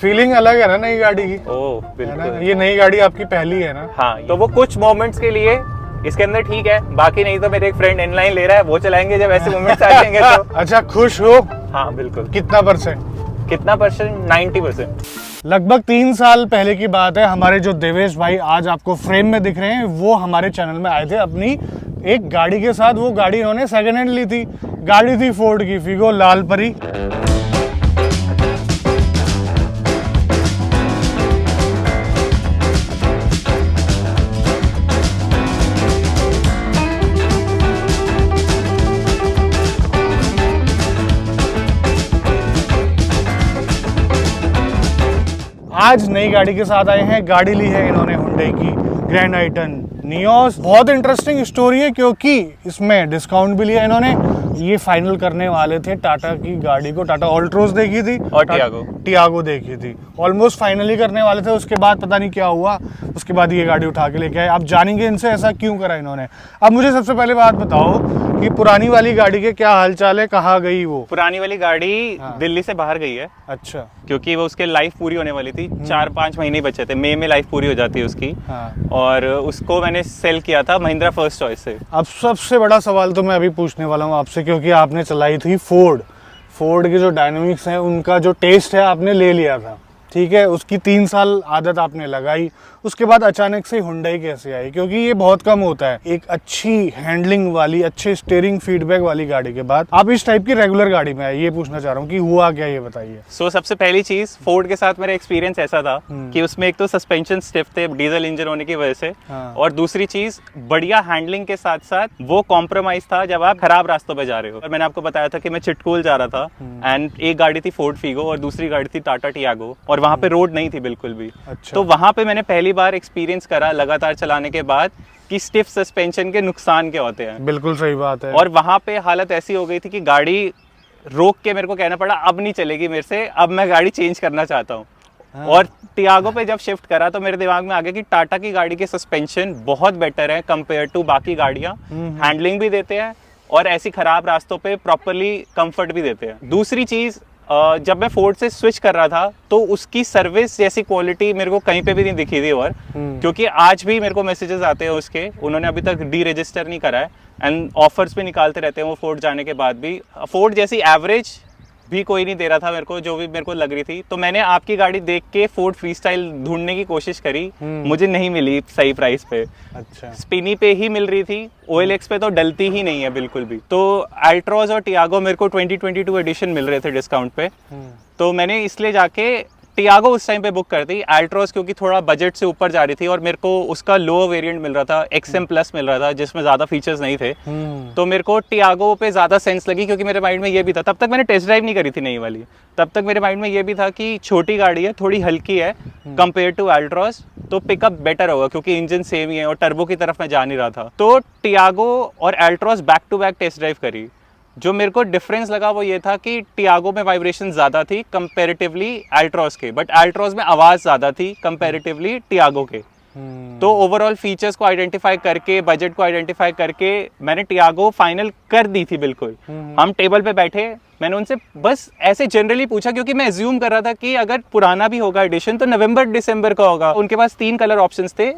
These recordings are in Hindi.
फीलिंग अलग है ना नई गाड़ी की। ओह है बिल्कुल। ना, ये नई गाड़ी आपकी पहली है ना। हाँ, तो वो कुछ मोमेंट्स के लिए इसके अंदर ठीक है, बाकी नहीं तो मेरे एक फ्रेंड इनलाइन ले रहा है, वो चलाएंगे जब ऐसे मोमेंट्स आ जाएंगे तो। अच्छा, खुश हो? हाँ बिल्कुल। कितना परसेंट? कितना परसेंट? 90%। लगभग 3 साल पहले की बात है। हमारे जो देवेश भाई आज आपको फ्रेम में दिख रहे हैं, वो हमारे चैनल में आए थे अपनी एक गाड़ी के साथ। वो गाड़ी इन्होंने सेकंड हैंड ली थी। गाड़ी थी फोर्ड की फिगो लाल परी। आज नई गाड़ी के साथ आए हैं। गाड़ी ली है इन्होंने हुंडई की ग्रैंड आइटन नियोस। बहुत इंटरेस्टिंग स्टोरी है क्योंकि इसमें डिस्काउंट भी लिया इन्होंने। ये फाइनल करने वाले थे टाटा की गाड़ी को। टाटा ऑल्ट्रोज देखी थी और टियागो देखी थी। ऑलमोस्ट फाइनली करने वाले थे, उसके बाद पता नहीं क्या हुआ। उसके बाद ये गाड़ी उठा के लेके आए। आप जानेंगे इनसे ऐसा क्यों करा इन्होंने। अब मुझे सबसे पहले बात बताओ कि पुरानी वाली गाड़ी के क्या हालचाल है, कहाँ गई वो? पुरानी वाली गाड़ी हाँ। दिल्ली से बाहर गई है। अच्छा। क्योंकि वो उसके लाइफ पूरी होने वाली थी। 4-5 महीने बचे थे, मई में लाइफ पूरी हो जाती है उसकी। हाँ। और उसको मैंने सेल किया था महिंद्रा फर्स्ट चॉइस से। अब सबसे बड़ा सवाल तो मैं अभी पूछने वाला हूँ आपसे, क्योंकि आपने चलाई थी फोर्ड के जो डायनामिक्स हैं, उनका जो टेस्ट है आपने ले लिया था, ठीक है। उसकी 3 साल आदत आपने लगाई। उसके बाद अचानक से हुंडई कैसे आई? क्योंकि ये बहुत कम होता है एक अच्छी हैंडलिंग वाली, अच्छे स्टीयरिंग फीडबैक वाली गाड़ी के बाद आप इस टाइप की रेगुलर गाड़ी में आए। ये पूछना चाह रहा हूँ कि हुआ क्या, ये बताइए। सबसे पहली चीज, फोर्ड के साथ मेरा एक्सपीरियंस ऐसा था कि उसमें एक तो सस्पेंशन स्टिफ थे डीजल इंजन होने की वजह से। हाँ। और दूसरी चीज, बढ़िया हैंडलिंग के साथ साथ वो कॉम्प्रोमाइज था जब आप खराब रास्तों पे जा रहे हो। और मैंने आपको बताया था कि मैं चिटकूल जा रहा था एंड एक गाड़ी थी फोर्ड फीगो और दूसरी गाड़ी थी टाटा टियागो, और वहां पे रोड नहीं थी बिल्कुल भी। अच्छा। तो वहां पे मैंने पहली बार एक्सपीरियंस करा लगातार चलाने के बाद कि स्टिफ सस्पेंशन के नुकसान क्या होते हैं। बिल्कुल सही बात है। और वहां पे हालत ऐसी हो गई थी कि गाड़ी रोक के मेरे को कहना पड़ा अब नहीं चलेगी मेरे से, अब मैं गाड़ी चेंज करना चाहता हूँ। हाँ। और टियागो पे जब शिफ्ट करा तो मेरे दिमाग में आ गया कि टाटा की गाड़ी के सस्पेंशन बहुत बेटर है कंपेयर टू बाकी गाड़ियां। हैंडलिंग भी देते हैं और ऐसी खराब रास्तों पे प्रॉपरली कंफर्ट भी देते हैं। दूसरी चीज, जब मैं फोर्ड से स्विच कर रहा था तो उसकी सर्विस जैसी क्वालिटी मेरे को कहीं पे भी नहीं दिखी थी। और क्योंकि आज भी मेरे को मैसेजेस आते हैं उसके, उन्होंने अभी तक डी रजिस्टर नहीं करा है एंड ऑफर्स भी निकालते रहते हैं वो फोर्ड जाने के बाद भी। फोर्ड जैसी एवरेज भी कोई नहीं दे रहा था मेरे को, जो भी मेरे को लग रही थी। तो मैंने आपकी गाड़ी देख के फोर्ड फ्रीस्टाइल ढूंढने की कोशिश करी, मुझे नहीं मिली सही प्राइस पे। अच्छा। स्पिनी पे ही मिल रही थी, OLX पे तो डलती ही नहीं है बिल्कुल भी। तो अल्ट्रोज और टियागो मेरे को 2022 एडिशन मिल रहे थे डिस्काउंट पे। तो मैंने इसलिए जाके टियागो उस टाइम पे बुक कर दी। अल्ट्रोज क्योंकि थोड़ा बजट से ऊपर जा रही थी और मेरे को उसका लोअर वेरिएंट मिल रहा था, XM प्लस मिल रहा था जिसमें ज्यादा फीचर्स नहीं थे। तो मेरे को टियागो पे ज्यादा सेंस लगी, क्योंकि मेरे माइंड में ये भी था, तब तक मैंने टेस्ट ड्राइव नहीं करी थी नई वाली, तब तक मेरे माइंड में ये भी था कि छोटी गाड़ी है, थोड़ी हल्की है कंपेयर टू अल्ट्रोज, तो पिकअप बेटर होगा क्योंकि इंजन सेम ही है और टर्बो की तरफ मैं जा नहीं रहा था। तो टियागो और Altroz back to back test drive करी। जो मेरे को डिफरेंस लगा वो ये था कि टियागो में वाइब्रेशन ज़्यादा थी कंपैरेटिवली अल्ट्रोज के, बट अल्ट्रोज में आवाज़ ज़्यादा थी कंपैरेटिवली टियागो के। तो ओवरऑल फीचर्स को आइडेंटिफाई करके, बजट को आइडेंटिफाई करके मैंने टियागो फाइनल कर दी थी बिल्कुल। हम टेबल पे बैठे, मैंने उनसे बस ऐसे जनरली पूछा क्योंकि मैं एज्यूम कर रहा था कि अगर पुराना भी होगा एडिशन तो नवंबर दिसंबर का होगा। उनके पास 3 कलर ऑप्शंस थे।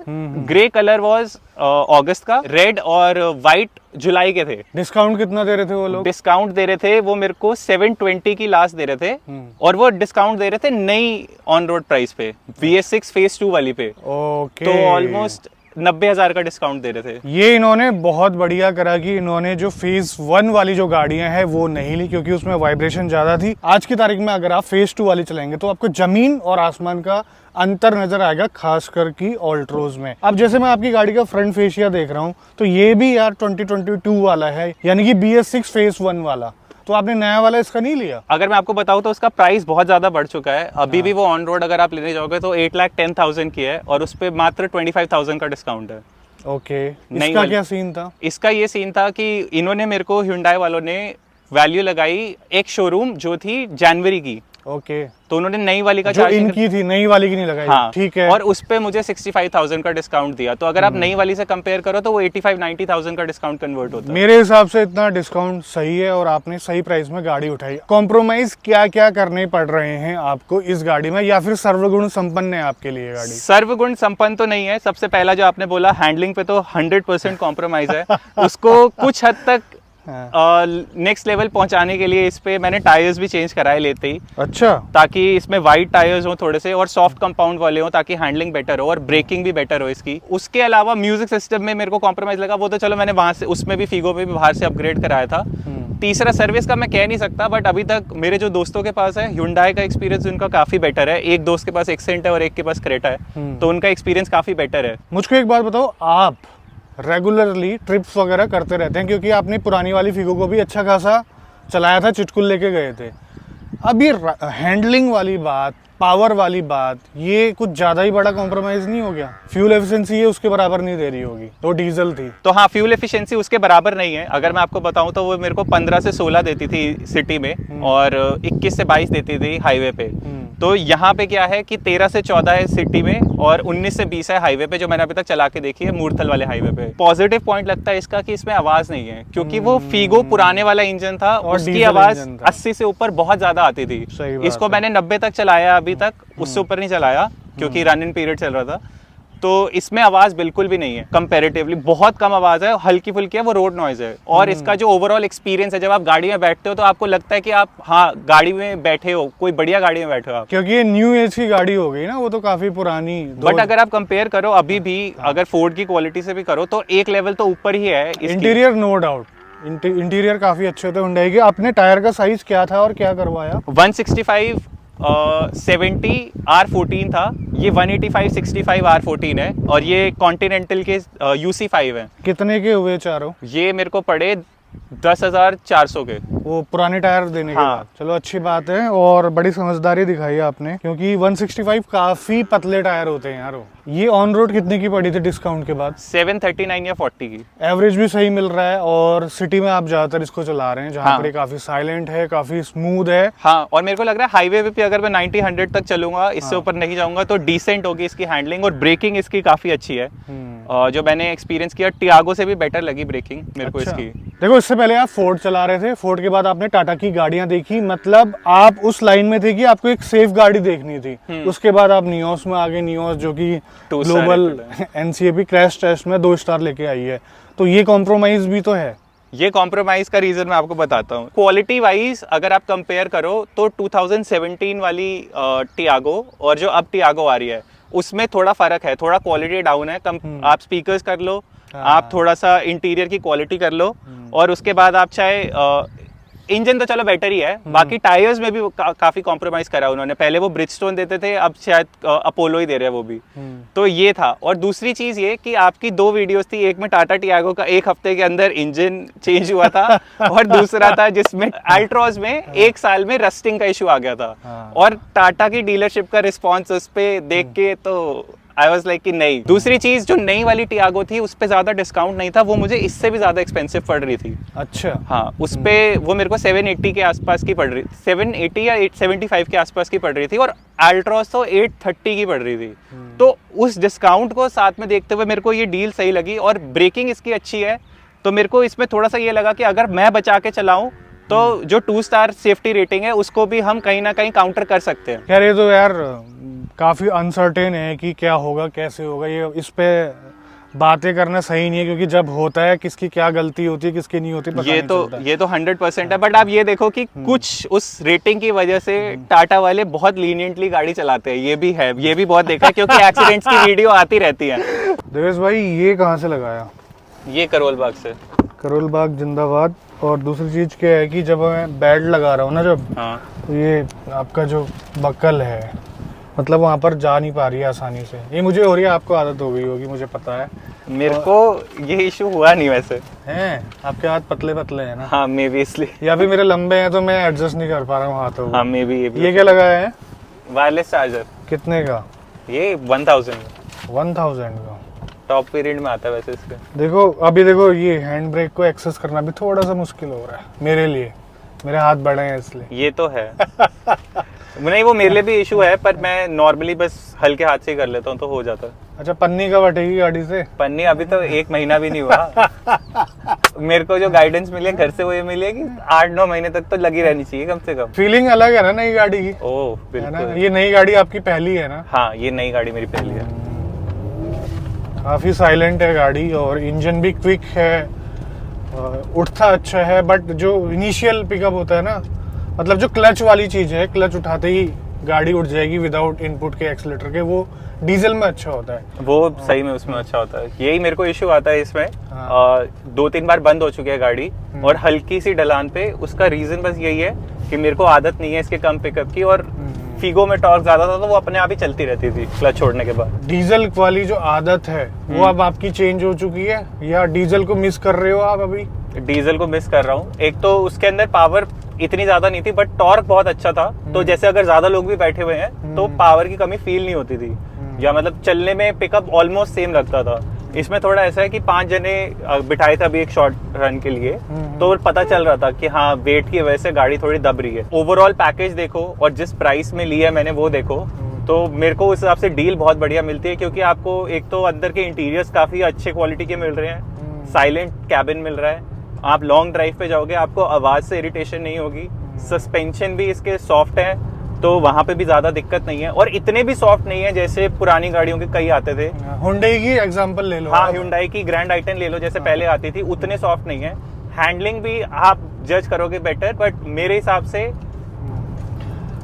ग्रे कलर वाज अगस्त का, रेड और व्हाइट जुलाई के थे। डिस्काउंट कितना दे रहे थे वो लोग? डिस्काउंट दे रहे थे वो मेरे को 720 की लास्ट दे रहे थे। और वो डिस्काउंट दे रहे थे नई ऑन रोड प्राइस पे, VS6 फेज 2 वाली पे। ओके। तो ऑलमोस्ट 90,000 का डिस्काउंट दे रहे थे। ये इन्होंने बहुत बढ़िया करा कि इन्होंने जो फेज 1 वाली जो गाड़ियां हैं वो नहीं ली, क्योंकि उसमें वाइब्रेशन ज्यादा थी। आज की तारीख में अगर आप फेज 2 वाली चलाएंगे तो आपको जमीन और आसमान का अंतर नजर आएगा, खासकर की ऑल्ट्रोज में। अब जैसे मैं आपकी गाड़ी का फ्रंट फेशिया देख रहा हूँ तो ये भी यार 2022 वाला है, यानी कि BS6 फेज 1 वाला। तो आपने नया वाला इसका नहीं लिया? अगर मैं आपको बताऊं तो उसका प्राइस बहुत ज्यादा बढ़ चुका है। अभी भी वो ऑन रोड अगर आप लेने जाओगे तो 8,10,000 की है और उस पे मात्र 25,000 का डिस्काउंट है। ओके। इसका क्या सीन था? इसका ये सीन था कि इन्होंने मेरे को Hyundai वालों ने वैल्यू लगाई एक शोरूम जो थी जनवरी की, ओके, तो उन्होंने नई वाली का जो चार्जिंग, इनकी थी नई वाली की नहीं लगाई। हाँ ठीक है। और उस पे मुझे 65,000 का डिस्काउंट दिया, तो अगर आप नई वाली से कंपेयर करो तो वो 85-90,000 का डिस्काउंट कन्वर्ट होता है। मेरे हिसाब से इतना डिस्काउंट सही है और आपने सही प्राइस में गाड़ी उठाई। कॉम्प्रोमाइज क्या क्या करने पड़ रहे हैं आपको इस गाड़ी में, या फिर सर्वगुण संपन्न है आपके लिए गाड़ी? सर्वगुण संपन्न तो नहीं है। सबसे पहला जो आपने बोला, हैंडलिंग पे तो 100% कॉम्प्रोमाइज है। उसको कुछ हद तक नेक्स्ट लेवल पहुंचाने के लिए इस पे मैंने टायर्स भी चेंज कराए लेते ही, अच्छा, ताकि इसमें वाइड टायर्स हो थोड़े से और सॉफ्ट कंपाउंड वाले हो, ताकि हैंडलिंग बेटर हो और ब्रेकिंग भी बेटर हो इसकी। उसके अलावा म्यूजिक सिस्टम में मेरे को कॉम्प्रोमाइज लगा, वो तो चलो मैंने वहां से उसमें भी फीगो में भी बाहर से अपग्रेड कराया था। तीसरा सर्विस का मैं कह नहीं सकता, बट अभी तक मेरे जो दोस्तों के पास है Hyundai का एक्सपीरियंस उनका काफी बेटर है। एक दोस्त के पास एक्सेंट है और एक के पास क्रेटा है, तो उनका एक्सपीरियंस काफी बेटर है। मुझको एक बात बताओ, आप रेगुलरली ट्रिप्स वगैरह करते रहते हैं, क्योंकि आपने पुरानी वाली फिगो को भी अच्छा खासा चलाया था, चिटकुल लेके गए थे। अब ये हैंडलिंग वाली बात, पावर वाली बात, ये कुछ ज़्यादा ही बड़ा कॉम्प्रोमाइज़ नहीं हो गया? फ्यूल एफिशिएंसी ये उसके बराबर नहीं दे रही होगी, तो डीजल थी। तो हाँ, फ्यूल एफिशिएंसी उसके बराबर नहीं है। अगर मैं आपको बताऊं तो वो मेरे को 15 से 16 देती थी सिटी में और 21 से 22 देती थी हाईवे पे। तो यहाँ पे क्या है कि 13 से 14 है सिटी में और 19 से 20 है हाईवे पे, जो मैंने अभी तक चला के देखी है मूर्थल वाले हाईवे पे। पॉजिटिव पॉइंट लगता है इसका कि इसमें आवाज नहीं है, क्योंकि वो फीगो पुराने वाला इंजन था, उसकी आवाज 80 से ऊपर बहुत ज्यादा आती थी। इसको मैंने 90 तक चलाया अभी तक, उससे ऊपर नहीं चलाया क्योंकि रन इन पीरियड चल रहा था। तो इसमें आवाज बिल्कुल भी नहीं है, कंपैरेटिवली बहुत कम आवाज है, हल्की फुल्की है, वो रोड नॉइज है। और इसका जो ओवरऑल एक्सपीरियंस है, जब आप गाड़ी में बैठते हो तो आपको लगता है कि आप हाँ गाड़ी में बैठे हो, कोई बढ़िया गाड़ी में बैठे हो आप। क्योंकि ये न्यू एज की गाड़ी हो गई ना, वो तो काफी पुरानी। बट अगर आप कंपेयर करो अभी भी, अगर फोर्ड की क्वालिटी से भी करो तो एक लेवल तो ऊपर ही है। इंटीरियर नो डाउट, इंटीरियर काफी अच्छे होते Hyundai के। अपने टायर का साइज क्या था और क्या करवाया? 165 70 R14 था, ये 185 65 R14 है और ये कॉन्टिनेंटल के UC5 है। कितने के हुए चारों? ये मेरे को पड़े 10,400 के, वो पुराने टायर देने के हाँ। बाद। चलो अच्छी बात है और बड़ी समझदारी दिखाई है आपने, क्योंकि 165 काफी पतले टायर होते हैं यार। ये ऑन रोड कितने की पड़ी थी डिस्काउंट के बाद? 739 या 40 की। एवरेज भी सही मिल रहा है और सिटी में आप ज्यादातर इसको चला रहे हैं, जहाँ हाँ। पर ये काफी साइलेंट है, काफी स्मूथ है। हाँ, और मेरे को लग रहा है हाईवे पे अगर मैं 90-100 तक चलूंगा, इससे ऊपर नहीं जाऊंगा, तो डिसेंट होगी इसकी हैंडलिंग और ब्रेकिंग इसकी काफी अच्छी है। जो मैंने एक्सपीरियंस किया, टियागो से भी बेटर लगी ब्रेकिंग मेरे को इसकी। देखो, इससे पहले आप फोर्ड चला रहे थे, फोर्ड के बाद आपने टाटा की गाड़ियां देखी, मतलब आप उस लाइन में थे कि आपको एक सेफ गाड़ी देखनी थी। उसके बाद आप नियोस में आ गए, नियोस जो कि ग्लोबल NCAP क्रैश टेस्ट में 2 स्टार लेके आई है। तो ये कॉम्प्रोमाइज भी तो है। ये कॉम्प्रोमाइज का रीजन मैं आपको बताता हूँ। क्वालिटी वाइज अगर आप कंपेयर करो तो 2017 वाली टियागो और जो अब टियागो आ रही है, उसमें थोड़ा फर्क है, थोड़ा क्वालिटी डाउन है। आप स्पीकर्स कर लो, आप थोड़ा सा इंटीरियर की क्वालिटी कर लो, और उसके बाद आप चाहे इंजन तो चलो बेटर ही है, बाकी टायर्स में भी काफी कॉम्प्रोमाइज करा उन्होंने। पहले वो ब्रिजस्टोन देते थे, अब शायद अपोलो ही दे रहे हैं वो भी। तो ये था। और दूसरी चीज ये कि आपकी 2 वीडियोस थी, एक में टाटा टियागो का 1 हफ्ते के अंदर इंजन चेंज हुआ था और दूसरा था जिसमें अल्ट्रॉज में 1 साल में रस्टिंग का इशू आ गया था। और टाटा की डीलरशिप का रिस्पॉन्स उस पे देख के तो आई वॉज लाइक कि नहीं। दूसरी चीज, जो नई वाली टियागो थी उस पे ज्यादा डिस्काउंट नहीं था, वो मुझे इससे भी ज्यादा एक्सपेंसिव पड़ रही थी। अच्छा। हाँ, उस पे वो मेरे को 780 के आसपास की पड़ रही, 780 या 875 के आसपास की पड़ रही थी, और अल्ट्रॉस तो 830 की पड़ रही थी। तो उस डिस्काउंट को साथ में देखते हुए मेरे को ये डील सही लगी, और ब्रेकिंग इसकी अच्छी है। तो मेरे को इसमें थोड़ा सा ये लगा कि अगर मैं बचा के चलाऊं तो जो 2 स्टार सेफ्टी रेटिंग है उसको भी हम कहीं ना कहीं काउंटर कर सकते हैं। यार ये तो यार काफी अनसर्टेन है कि क्या होगा कैसे होगा, ये इस पे बातें करना सही नहीं है, क्योंकि जब होता है किसकी क्या गलती होती है किसकी नहीं होती पता नहीं चलता। ये तो 100% है। बट आप ये देखो कि कुछ उस रेटिंग की वजह से टाटा वाले बहुत लीनियंटली गाड़ी चलाते हैं, ये भी है, ये भी बहुत देखा है, क्योंकि एक्सीडेंट्स की वीडियो आती रहती है। देवेश भाई, ये कहाँ से लगाया? ये करोल बाग से। करोल बाग जिंदाबाद। और दूसरी चीज क्या है कि जब मैं बेल्ट लगा रहा हूँ ना, जब तो ये आपका जो बकल है, मतलब वहाँ पर जा नहीं पा रही है आसानी से। ये मुझे हो रही है, आपको आदत हो गई होगी, मुझे पता है। मेरे को ये इशू हुआ नहीं वैसे। हैं? आपके हाथ पतले पतले हैं ना? हाँ, मे बी इसलिए, या फिर मेरे लंबे हैं तो मैं एडजस्ट नहीं कर पा रहा हूँ हाथों को। हाँ मे बी। ये क्या लगाया है? Wireless charger. कितने का? ये 1000 का। टॉप वेरिएंट में आता है वैसे इसके। देखो अभी देखो, ये हैंड ब्रेक को एक्सेस करना भी थोड़ा सा मुश्किल हो रहा है मेरे लिए, मेरे हाथ बड़े हैं इसलिए। ये तो है। नहीं वो मेरे लिए भी इशू है, पर मैं नॉर्मली बस हल्के हाथ से ही कर लेता हूँ तो हो जाता है। अच्छा, पन्नी कब हटेगी गाड़ी से? पन्नी अभी तो 1 महीना भी नहीं हुआ। मेरे को जो गाइडेंस मिली है घर से वो ये मिली है कि 8-9 महीने तक तो लगी रहनी चाहिए कम से कम। फीलिंग अलग है ना नई गाड़ी की? ओह है ना? बिल्कुल। ये नई गाड़ी आपकी पहली है ना? हाँ ये नई गाड़ी मेरी पहली है। काफी साइलेंट है गाड़ी और इंजन भी क्विक है, उठता अच्छा है, बट जो इनिशियल पिकअप होता है ना, मतलब जो क्लच वाली चीज है, क्लच उठाते ही गाड़ी उठ जाएगी विदाउट इनपुट के एक्सीलेटर के, वो डीजल में अच्छा होता है। वो सही में उसमें अच्छा होता है, यही मेरे को इशू आता है इसमें। हाँ। 2-3 बार बंद हो चुकी है गाड़ी और हल्की सी ढलान पे, उसका रीजन बस यही है कि मेरे को आदत नहीं है इसके कम पिकअप की, और फीगो में टॉर्क ज्यादा था तो वो अपने आप ही चलती रहती थी क्लच छोड़ने के बाद। डीजल वाली जो आदत है वो अब आपकी चेंज हो चुकी है या डीजल को मिस कर रहे हो आप अभी? डीजल को मिस कर रहा हूँ। एक तो उसके अंदर पावर इतनी ज्यादा नहीं थी, बट टॉर्क बहुत अच्छा था, तो जैसे अगर ज्यादा लोग भी बैठे हुए हैं तो पावर की कमी फील नहीं होती थी, या मतलब चलने में पिकअप ऑलमोस्ट सेम लगता था। इसमें थोड़ा ऐसा है कि 5 जने बिठाए थे अभी एक शॉर्ट रन के लिए, तो पता चल रहा था कि हाँ वेट की वजह से गाड़ी थोड़ी दब रही है। ओवरऑल पैकेज देखो और जिस प्राइस में लिया है मैंने वो देखो, तो मेरे को उस हिसाब से डील बहुत बढ़िया मिलती है, क्योंकि आपको एक तो अंदर के इंटीरियर्स काफी अच्छे क्वालिटी के मिल रहे हैं, साइलेंट कैबिन मिल रहा है, आप लॉन्ग ड्राइव पे जाओगे आपको आवाज से इरिटेशन नहीं होगी, सस्पेंशन भी इसके सॉफ्ट है तो वहां पे भी ज्यादा दिक्कत नहीं है, और इतने भी सॉफ्ट नहीं है जैसे पुरानी गाड़ियों के कई आते थे। हुंडई की एग्जांपल ले लो। हाँ हुंडई की ग्रैंड आइटन ले लो, जैसे पहले आती थी, उतने सॉफ्ट नहीं है। हैंडलिंग भी आप जज करोगे बेटर, बट मेरे हिसाब से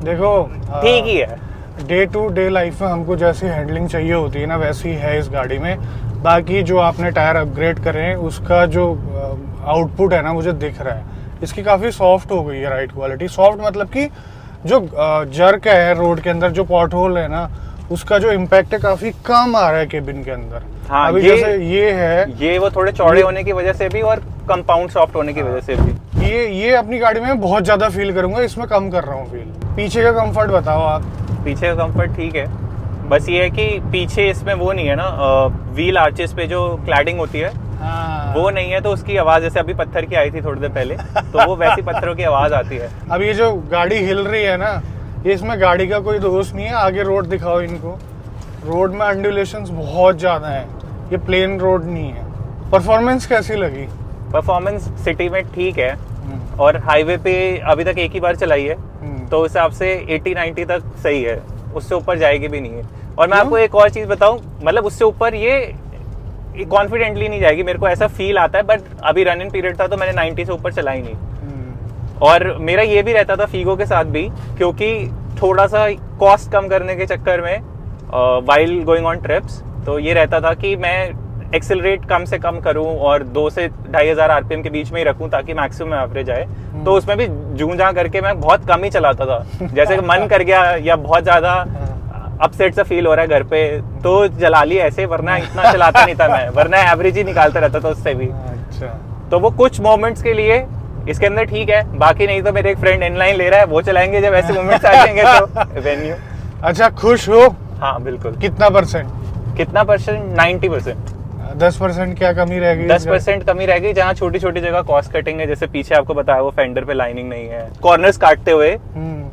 देखो ठीक ही है। डे टू डे लाइफ में हमको जैसी हैंडलिंग चाहिए होती है ना, वैसी है इस गाड़ी में। बाकी जो आपने टायर अपग्रेड करे हैं उसका जो आउटपुट है ना मुझे दिख रहा है, इसकी काफ़ी सॉफ्ट हो गई है राइड क्वालिटी। सॉफ्ट मतलब कि जो जर्क है रोड के अंदर, जो पॉट होल है ना, उसका जो इम्पैक्ट है काफ़ी कम आ रहा है केबिन के अंदर। हाँ, अभी जैसे ये है, ये वो थोड़े चौड़े होने की वजह से भी और कंपाउंड सॉफ्ट होने की वजह से भी, ये अपनी गाड़ी में बहुत ज़्यादा फील करूंगा, इसमें कम कर रहा हूँ फील। पीछे का कंफर्ट बताओ आप। पीछे का कंफर्ट ठीक है, बस ये है कि पीछे इसमें वो नहीं है ना, व्हील आर्चेस पे जो क्लैडिंग होती है वो नहीं है, तो उसकी आवाज जैसे अभी पत्थर की आई थी थोड़ी देर पहले, तो वो वैसी पत्थरों की आवाज आती है। अब ये जो गाड़ी हिल रही है ना, ये इसमें गाड़ी का कोई दोष नहीं है। आगे रोड दिखाओ इनको, रोड में अंडुलेशंस बहुत ज्यादा है, ये प्लेन रोड नहीं है। परफॉर्मेंस कैसी लगी? परफॉर्मेंस सिटी में ठीक है, और हाईवे पे अभी तक एक ही बार चलाई है, तो उस हिसाब से 80-90 तक सही है, उससे ऊपर जाएगी भी नहीं है। और मैं आपको एक और चीज बताऊं, मतलब उससे ऊपर ये कॉन्फिडेंटली नहीं जाएगी, मेरे को ऐसा फील आता है, बट अभी रन इन पीरियड था तो मैंने 90 से ऊपर चलाई नहीं। और मेरा ये भी रहता था फीगो के साथ भी, क्योंकि थोड़ा सा कॉस्ट कम करने के चक्कर में वाइल गोइंग ऑन ट्रिप्स, तो ये रहता था कि मैं एक्सेलरेट कम से कम करूं और 2 से 2,500 आरपीएम के बीच में ही रखूं ताकि मैक्सिमम एवरेज आए। तो उसमें भी जूझा करके मैं बहुत कम ही चलाता था, जैसे मन कर गया या बहुत ज्यादा अपसेट सा फील हो रहा है घर पे तो जला ली ऐसे, वरना इतना चलाता नहीं था मैं, वरना एवरेज ही निकालता रहता था उससे भी। अच्छा, तो वो कुछ मोमेंट्स के लिए इसके अंदर ठीक है, बाकी नहीं तो मेरे एक फ्रेंड इनलाइन ले रहा है, वो चलाएंगे जब ऐसे मोमेंट्स आ जाएंगे तो वेन्यू। अच्छा, खुश हो? हाँ बिल्कुल। कितना परसेंट? 90%। 10% क्या कमी रह गई? 10% कमी रह गई, जहाँ छोटी छोटी जगह कॉस्ट कटिंग है, जैसे पीछे आपको बताया वो फेंडर पे लाइनिंग नहीं है, कॉर्नर्स काटते हुए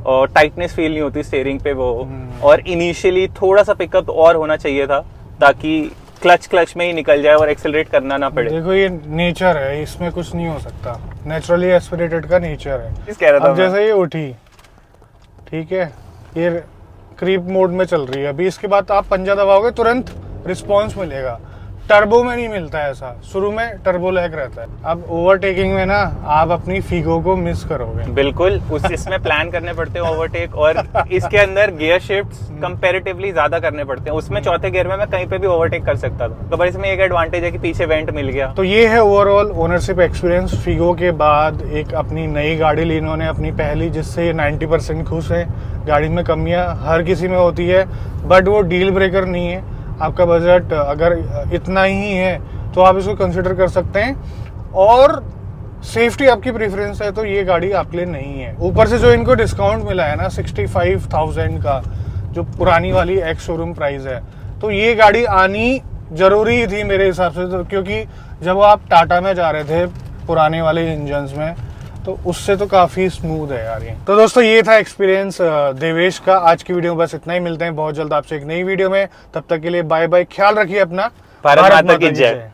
और टाइटनेस फील नहीं होती स्टीयरिंग पे वो, और इनिशियली थोड़ा सा पिकअप और होना चाहिए था ताकि क्लच में ही निकल जाए और एक्सेलरेट करना ना पड़े। देखो ये नेचर है, इसमें कुछ नहीं हो सकता, नेचुरली एस्पिरेटेड का नेचर है। कह रहा था अब जैसे ये उठी, ठीक है, ये क्रीप मोड में चल रही है, अभी इसके बाद आप पंजा दबाओगे तुरंत रिस्पॉन्स मिलेगा। टर्बो में नहीं मिलता है ऐसा, शुरू में टर्बो लैग रहता है। अब ओवरटेकिंग में ना आप अपनी फीगो को मिस करोगे। बिल्कुल, उस इसमें प्लान करने पड़ते हैं ओवरटेक, और इसके अंदर गियर शिफ्ट्स कंपैरेटिवली ज्यादा करने पड़ते हैं। उसमें चौथे गियर में मैं कहीं पे भी ओवरटेक कर सकता था, तो पर इसमें एक एडवांटेज है कि पीछे वेंट मिल गया। तो ये है ओवरऑल ओनरशिप एक्सपीरियंस फीगो के बाद एक अपनी नई गाड़ी ली इन्होंने, अपनी पहली, जिससे 90% खुश है। गाड़ी में कमियां हर किसी में होती है, बट वो डील ब्रेकर नहीं है। आपका बजट अगर इतना ही है तो आप इसको कंसिडर कर सकते हैं, और सेफ्टी आपकी प्रेफरेंस है तो ये गाड़ी आपके लिए नहीं है। ऊपर से जो इनको डिस्काउंट मिला है ना 65,000 का, जो पुरानी वाली एक्स शोरूम प्राइस है, तो ये गाड़ी आनी जरूरी थी मेरे हिसाब से, तो क्योंकि जब आप टाटा में जा रहे थे पुराने वाले इंजन्स में, तो उससे तो काफी स्मूथ है यार ये। तो दोस्तों ये था एक्सपीरियंस देवेश का। आज की वीडियो में बस इतना ही, मिलते हैं बहुत जल्द आपसे एक नई वीडियो में। तब तक के लिए बाय बाय, ख्याल रखिए अपना। भारत माता की जय।